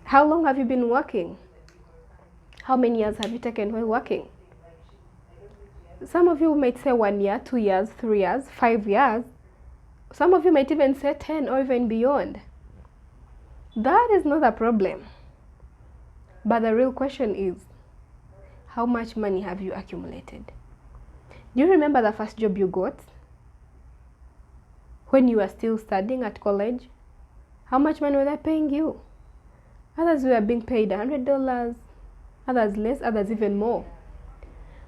How long have you been working? How many years have you taken while working? Some of you might say 1 year, 2 years, 3 years, 5 years. Some of you might even say 10 or even beyond. That is not a problem. But the real question is, how much money have you accumulated? Do you remember the first job you got? When you were still studying at college? How much money were they paying you? Others were being paid $100, others less, others even more.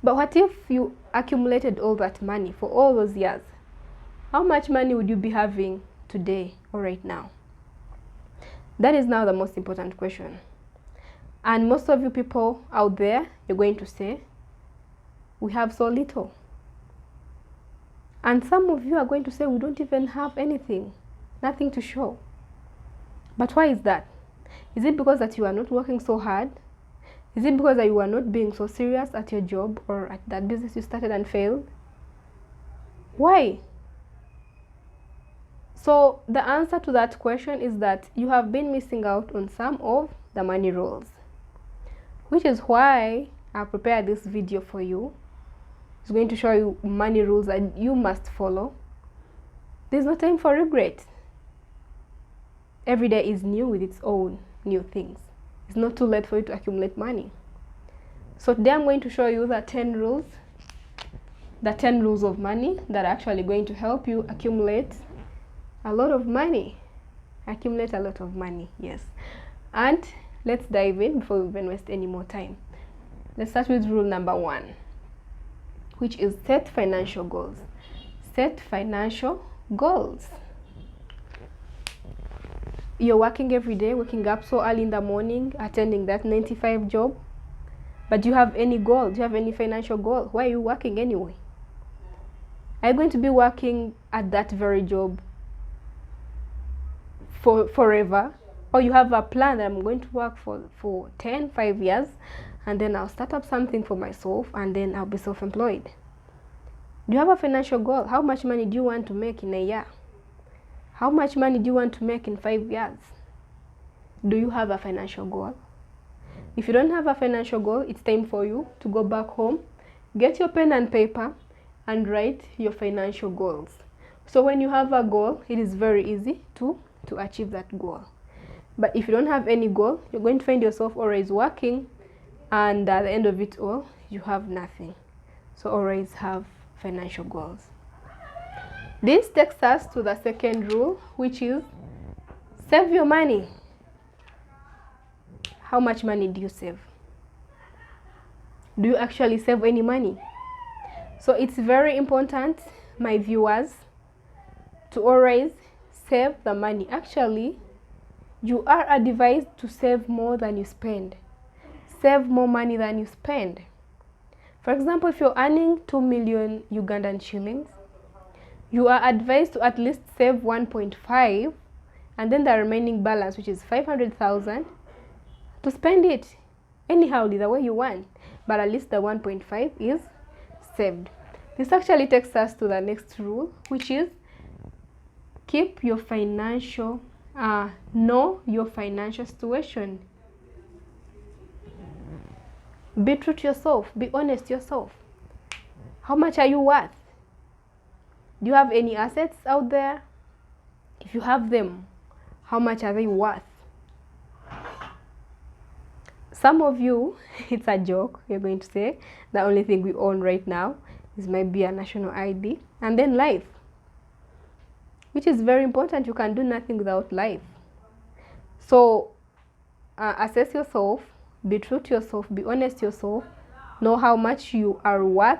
But what if you accumulated all that money for all those years? How much money would you be having today or right now? That is now the most important question. And most of you people out there, you're going to say, we have so little. And some of you are going to say, we don't even have anything, nothing to show. But why is that? Is it because that you are not working so hard? Is it because that you are not being so serious at your job or at that business you started and failed? Why? So the answer to that question is that you have been missing out on some of the money rules, which is why I prepared this video for you. It's going to show you money rules that you must follow. There's no time for regret. Every day is new with its own new things. It's not too late for you to accumulate money. So today I'm going to show you the 10 rules of money that are actually going to help you accumulate a lot of money. Accumulate a lot of money, yes. And let's dive in before we even waste any more time. Let's start with rule number 1, which is set financial goals. Set financial goals. You're working every day, waking up so early in the morning, attending that 9 to 5 job. But do you have any goal? Do you have any financial goal? Why are you working anyway? Are you going to be working at that very job for forever? Or you have a plan that I'm going to work for 5 years, and then I'll start up something for myself, and then I'll be self-employed. Do you have a financial goal? How much money do you want to make in a year? How much money do you want to make in 5 years? Do you have a financial goal? If you don't have a financial goal, it's time for you to go back home, get your pen and paper, and write your financial goals. So when you have a goal, it is very easy to achieve that goal. But if you don't have any goal, you're going to find yourself always working, and at the end of it all, you have nothing. So always have financial goals. This takes us to the second rule, which is save your money. How much money do you save? Do you actually save any money? So it's very important, my viewers, to always save the money. Actually, you are advised to save more than you spend. Save more money than you spend. For example, if you're earning 2 million Ugandan shillings, you are advised to at least save 1.5, and then the remaining balance, which is 500,000, to spend it anyhow, the way you want. But at least the 1.5 is saved. This actually takes us to the next rule, which is keep your financial, know your financial situation. Be true to yourself. Be honest yourself. How much are you worth? Do you have any assets out there? If you have them, how much are they worth? Some of you, it's a joke, you're going to say, the only thing we own right now is maybe a national ID, and then life, which is very important. You can do nothing without life. So assess yourself, be true to yourself, be honest yourself, know how much you are worth.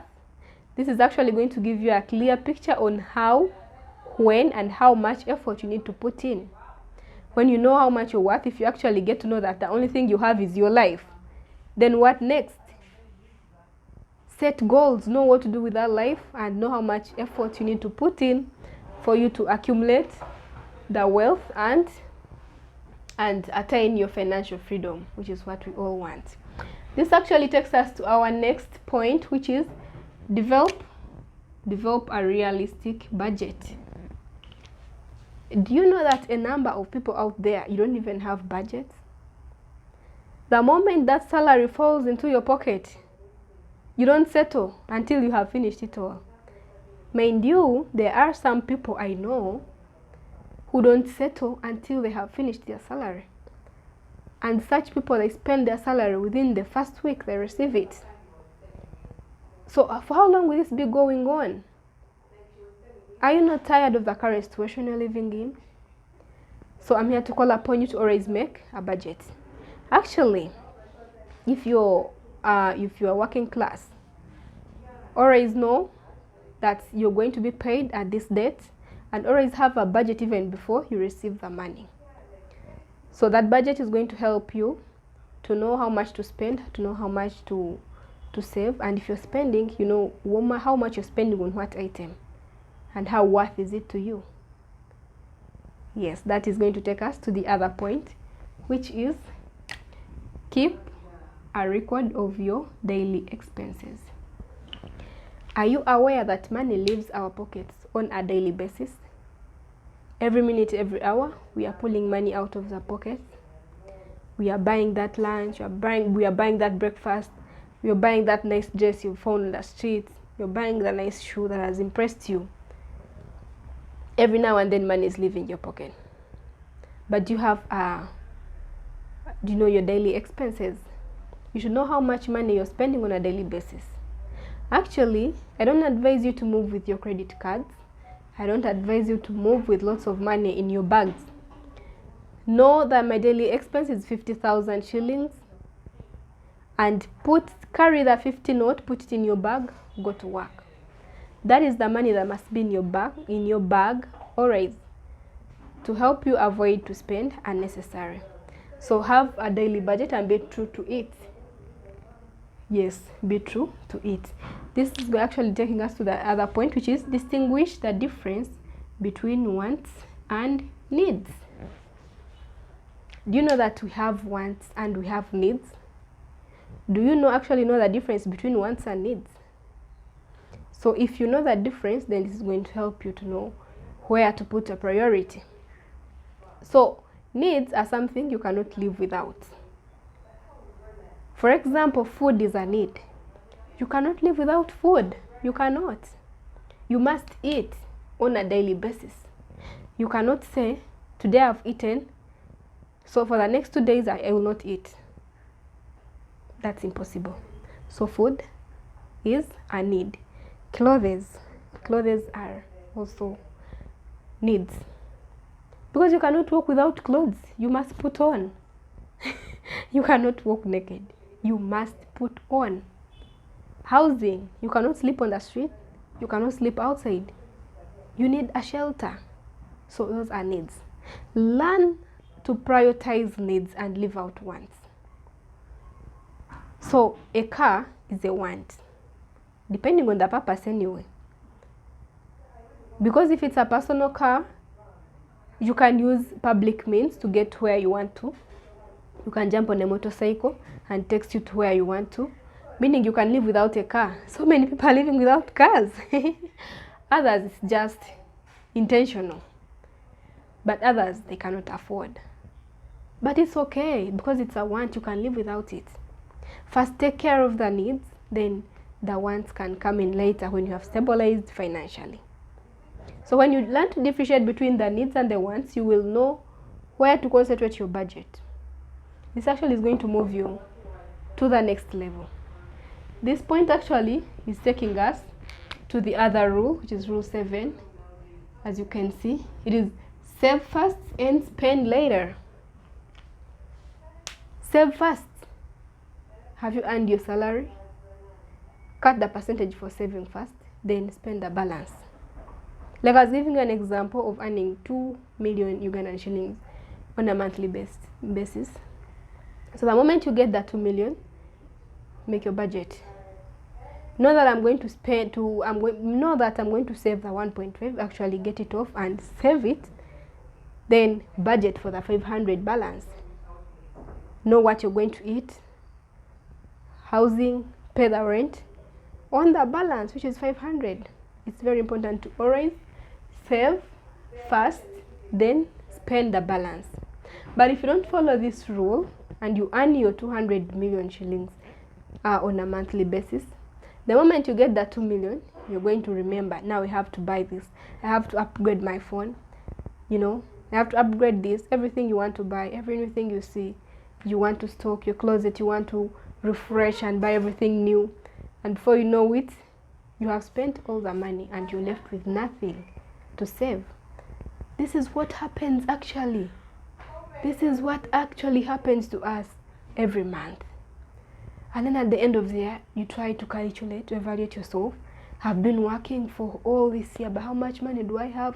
This is actually going to give you a clear picture on how, when, and how much effort you need to put in. When you know how much you're worth, if you actually get to know that the only thing you have is your life, then what next? Set goals, know what to do with that life, and know how much effort you need to put in for you to accumulate the wealth and attain your financial freedom, which is what we all want. This actually takes us to our next point, which is develop a realistic budget. Do you know that a number of people out there, you don't even have budgets? The moment that salary falls into your pocket, you don't settle until you have finished it all. Mind you, there are some people I know who don't settle until they have finished their salary. And such people, they spend their salary within the first week they receive it. So for how long will this be going on? Are you not tired of the current situation you're living in? So I'm here to call upon you to always make a budget. Actually, if you're working class, always know that you're going to be paid at this date, and always have a budget even before you receive the money. So that budget is going to help you to know how much to spend, to know how much to save, and if you're spending, you know how much you're spending on what item and how worth is it to you. Yes, that is going to take us to the other point, which is keep a record of your daily expenses. Are you aware that money leaves our pockets on a daily basis? Every minute, every hour, we are pulling money out of the pockets. We are buying that lunch, we are buying that breakfast, we are buying that nice dress you found on the street, you're buying the nice shoe that has impressed you. Every now and then money is leaving your pocket. But do you know your daily expenses? You should know how much money you're spending on a daily basis. Actually, I don't advise you to move with your credit cards. I don't advise you to move with lots of money in your bags. Know that my daily expense is 50,000 shillings, and carry the 50 note, put it in your bag, go to work. That is the money that must be in your bag always, to help you avoid to spend unnecessary. So have a daily budget and be true to it. Yes, be true to it. This is actually taking us to the other point, which is distinguish the difference between wants and needs. Do you know that we have wants and we have needs? Do you actually know the difference between wants and needs? So if you know that difference, then this is going to help you to know where to put a priority. So needs are something you cannot live without. For example, food is a need. You cannot live without food. You cannot. You must eat on a daily basis. You cannot say, today I've eaten, so for the next 2 days I will not eat. That's impossible. So food is a need. Clothes are also needs. Because you cannot walk without clothes. You must put on. You cannot walk naked. You must put on. Housing. You cannot sleep on the street. You cannot sleep outside. You need a shelter. So those are needs. Learn to prioritize needs and leave out wants. So a car is a want, depending on the purpose anyway. Because if it's a personal car, you can use public means to get where you want to. You can jump on a motorcycle and takes you to where you want to, meaning you can live without a car. So many people are living without cars. Others, it's just intentional. But others, they cannot afford. But it's okay, because it's a want, you can live without it. First, take care of the needs, then the wants can come in later when you have stabilized financially. So when you learn to differentiate between the needs and the wants, you will know where to concentrate your budget. This actually is going to move you to the next level. This point actually is taking us to the other rule, which is rule 7. As you can see, it is save first and spend later. Save first. Have you earned your salary? Cut the percentage for saving first, then spend the balance. Like I was giving you an example of earning 2 million Ugandan shillings on a monthly basis. So the moment you get that 2 million, make your budget. Know that I'm going to save the 1.5, actually get it off and save it, then budget for the 500 balance. Know what you're going to eat, housing, pay the rent on the balance, which is 500. It's very important to always save first, then spend the balance. But if you don't follow this rule, and you earn your 200 million shillings on a monthly basis, the moment you get that 2 million, you're going to remember, now I have to buy this, I have to upgrade my phone, you know, I have to upgrade this. Everything you want to buy, everything you see, you want to stock your closet, you want to refresh and buy everything new, and before you know it, you have spent all the money and you're left with nothing to save. This is what happens actually. This is what actually happens to us every month. And then at the end of the year, you try to calculate, to evaluate yourself. I've been working for all this year, but how much money do I have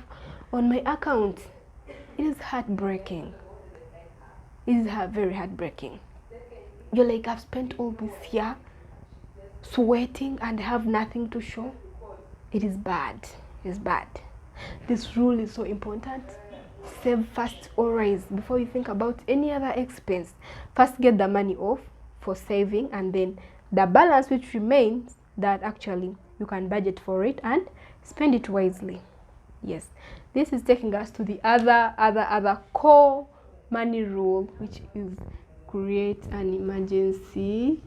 on my account? It is heartbreaking. It is very heartbreaking. You're like, I've spent all this year sweating and have nothing to show. It is bad. It's bad. This rule is so important. Save first always before you think about any other expense. First get the money off for saving, and then the balance which remains, that actually you can budget for it and spend it wisely. Yes, this is taking us to the other core money rule, which is create an emergency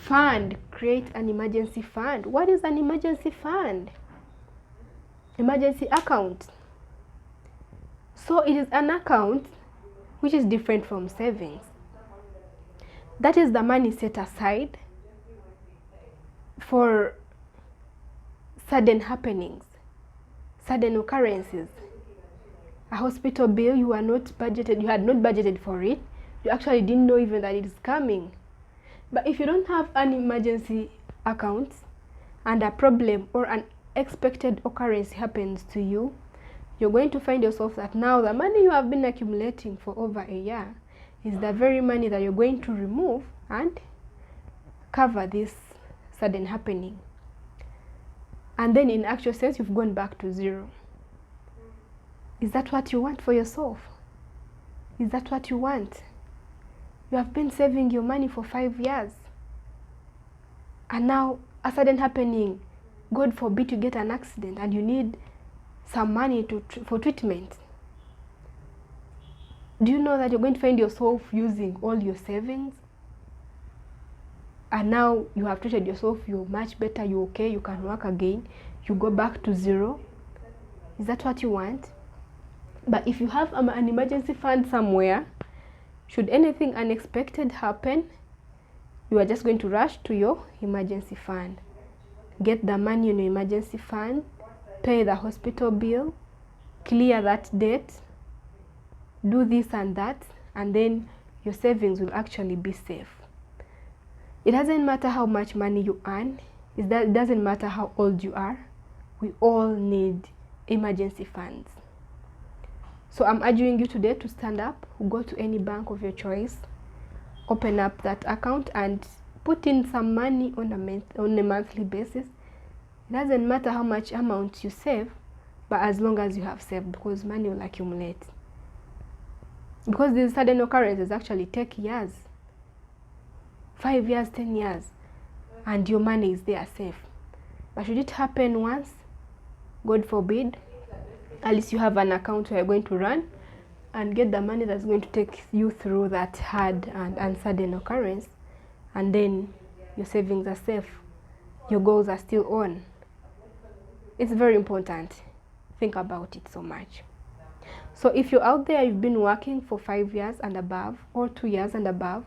fund. Create an emergency fund. What is an emergency fund? Emergency account. So it is an account which is different from savings. That is the money set aside for sudden happenings, sudden occurrences. A hospital bill, you had not budgeted for it. You actually didn't know even that it is coming. But if you don't have an emergency account and a problem or an expected occurrence happens to you, you're going to find yourself that now the money you have been accumulating for over a year is the very money that you're going to remove and cover this sudden happening. And then in actual sense, you've gone back to zero. Is that what you want for yourself? Is that what you want? You have been saving your money for 5 years. And now a sudden happening, God forbid you get an accident and you need some money for treatment. Do you know that you're going to find yourself using all your savings? And now you have treated yourself, you're much better, you're okay, you can work again, you go back to zero. Is that what you want? But if you have an emergency fund somewhere, should anything unexpected happen, you are just going to rush to your emergency fund. Get the money in your emergency fund, pay the hospital bill, clear that debt, do this and that, and then your savings will actually be safe. It doesn't matter how much money you earn. It doesn't matter how old you are. We all need emergency funds. So I'm urging you today to stand up, go to any bank of your choice, open up that account and put in some money on a monthly basis. It doesn't matter how much amount you save, but as long as you have saved, because money will accumulate. Because these sudden occurrences actually take years, 5 years, 10 years, and your money is there safe. But should it happen once, God forbid, at least you have an account where you're going to run and get the money that's going to take you through that hard and sudden occurrence, and then your savings are safe, your goals are still on. It's very important. Think about it so much. So if you're out there, you've been working for 5 years and above, or 2 years and above,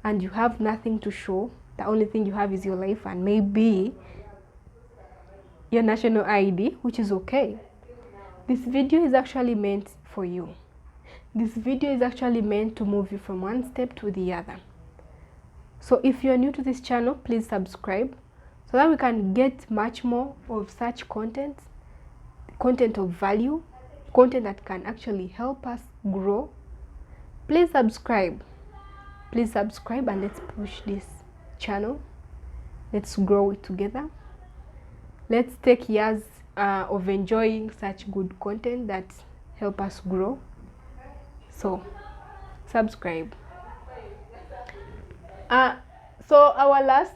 and you have nothing to show, the only thing you have is your life and maybe your national ID, which is okay. This video is actually meant for you. This video is actually meant to move you from one step to the other. So if you're new to this channel, please subscribe so that we can get much more of such content of value, content that can actually help us grow. Please subscribe. Please subscribe and let's push this channel. Let's grow it together. Let's take years of enjoying such good content that help us grow. So subscribe. So our last,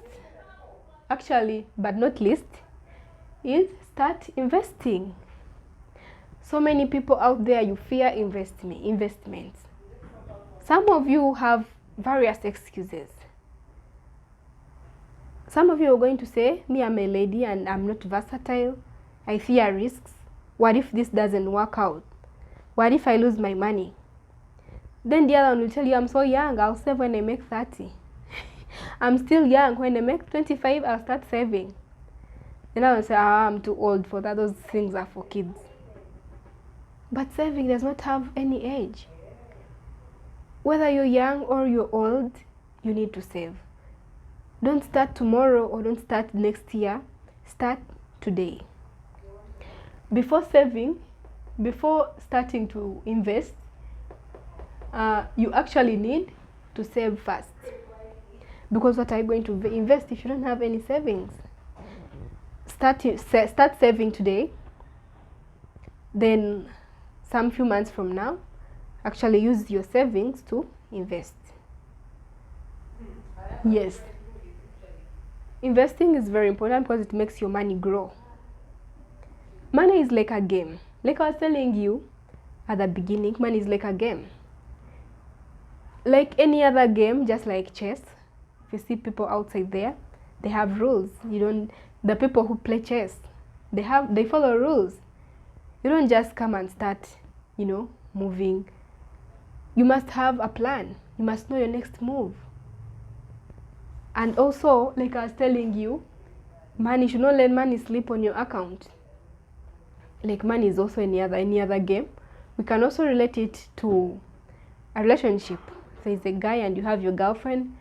actually but not least, is start investing. So many people out there, you fear investments. Some of you have various excuses. Some of you are going to say, me, I'm a lady and I'm not versatile. I fear risks. What if this doesn't work out? What if I lose my money? Then the other one will tell you, I'm so young, I'll save when I make 30. I'm still young, when I make 25, I'll start saving. Then I will say, I'm too old for that, those things are for kids. But saving does not have any age. Whether you're young or you're old, you need to save. Don't start tomorrow or don't start next year. Start today. Before saving, before starting to invest, you actually need to save first. Because what are you going to invest if you don't have any savings? Start saving today. Then some few months from now, actually use your savings to invest. Yes. Investing is very important because it makes your money grow. Money is like a game. Like I was telling you at the beginning, money is like a game. Like any other game, just like chess. If you see people outside there, they have rules. The people who play chess, they follow rules. You don't just come and start, moving. You must have a plan. You must know your next move. And also, like I was telling you, money, you should not let money sleep on your account. Like money is also any other game. We can also relate it to a relationship. So it's a guy and you have your girlfriend.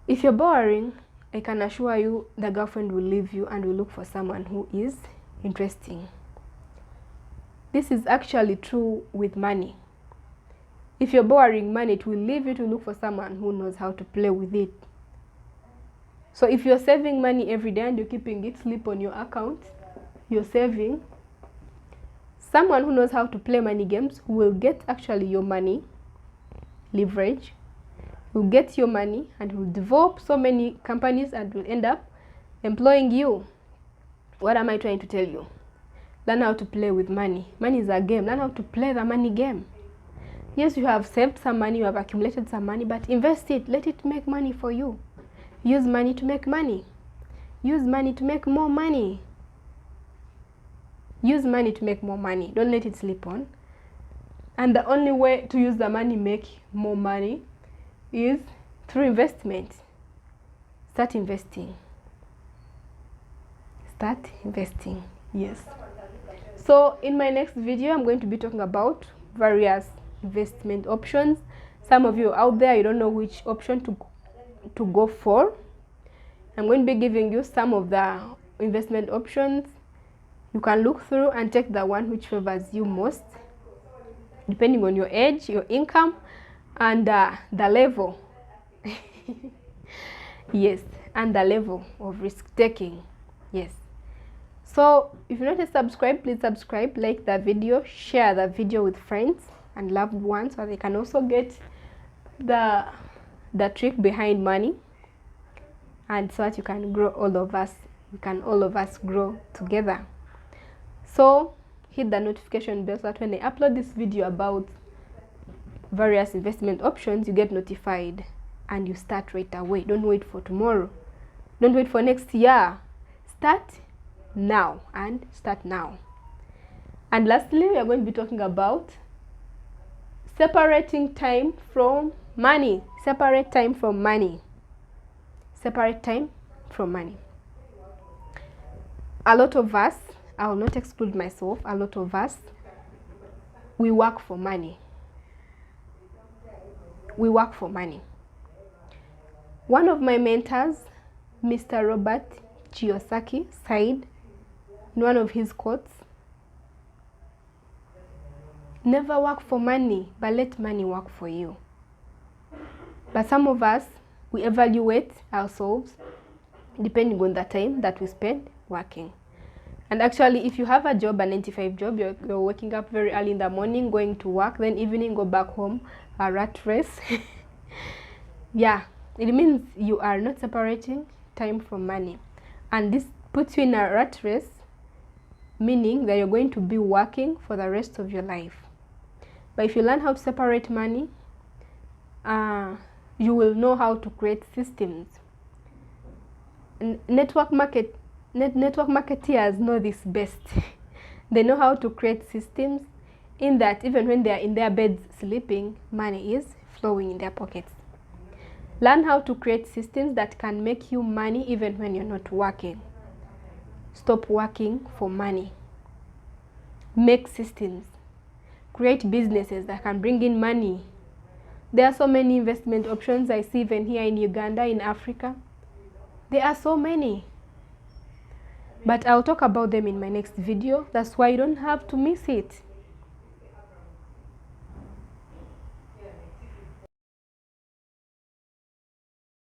If you're boring, I can assure you the girlfriend will leave you and will look for someone who is interesting. This is actually true with money. If you're boring, money, it will leave you to look for someone who knows how to play with it. So if you're saving money every day and you're keeping it sleep on your account, you're saving. Someone who knows how to play money games who will get actually your money, leverage, will get your money and will develop so many companies and will end up employing you. What am I trying to tell you? Learn how to play with money. Money is a game. Learn how to play the money game. Yes, you have saved some money, you have accumulated some money, but invest it. Let it make money for you. Use money to make money. Use money to make more money. Use money to make more money. Don't let it sleep on. And the only way to use the money, make more money, is through investment. Start investing. Start investing. Yes. So in my next video, I'm going to be talking about various investment options. Some of you out there, you don't know which option to go for. I'm going to be giving you some of the investment options. You can look through and take the one which favors you most, depending on your age, your income, and the level. Yes, and the level of risk taking. Yes. So if you're not yet subscribed, please subscribe, like the video, share the video with friends and loved ones so they can also get the trick behind money, and so that you can grow all of us. We can all of us grow together. So hit the notification bell so that when I upload this video about various investment options, you get notified and you start right away. Don't wait for tomorrow. Don't wait for next year. Start now and start now. And lastly, we are going to be talking about separating time from money. Separate time from money. Separate time from money. A lot of us, I will not exclude myself, a lot of us, we work for money. We work for money. One of my mentors, Mr. Robert Kiyosaki, said in one of his quotes, never work for money, but let money work for you. But some of us, we evaluate ourselves depending on the time that we spend working. And actually, if you have a job, a 9-to-5 job, you're waking up very early in the morning, going to work, then evening go back home, a rat race. Yeah, it means you are not separating time from money. And this puts you in a rat race, meaning that you're going to be working for the rest of your life. But if you learn how to separate money, you will know how to create systems. Network marketeers know this best. They know how to create systems in that even when they are in their beds sleeping, money is flowing in their pockets. Learn how to create systems that can make you money even when you're not working. Stop working for money. Make systems. Create businesses that can bring in money. There are so many investment options I see even here in Uganda, in Africa. There are so many. But I'll talk about them in my next video. That's why you don't have to miss it.